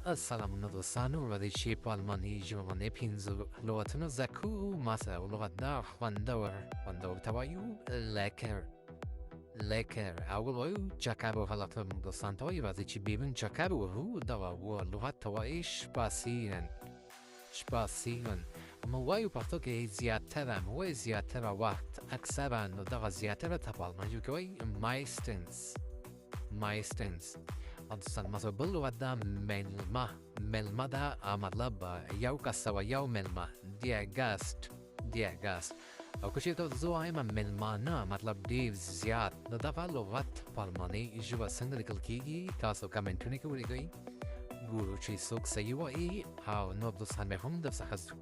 السلام دوستانو و دیشی بالمانی جملی پینزو لغاتونه زکو ماسه و لغت دار خواندور توایو لکر اول وایو جکبو حالتم دوستان توایی و دیشی بیبین جکبو هو دوا و لغت توایش شباسیون اما وایو پرتو که زیادترم و زیادتر وقت اکثرا دوا زیادتر تبالمانجو که وای مایستنس دوستان مثلا باللغت دا ملما دا مطلب یو کس و یو ملما دیگست او کشی تو زوای من ملمانا مطلب دیو زیاد دفعه لغت بالمانی جوا سنگ لکل کیگی تاسو کامنتونی که ولی گوی گورو چی سوک سیوا ای هاو نوب دوستان بهم دفع خزدو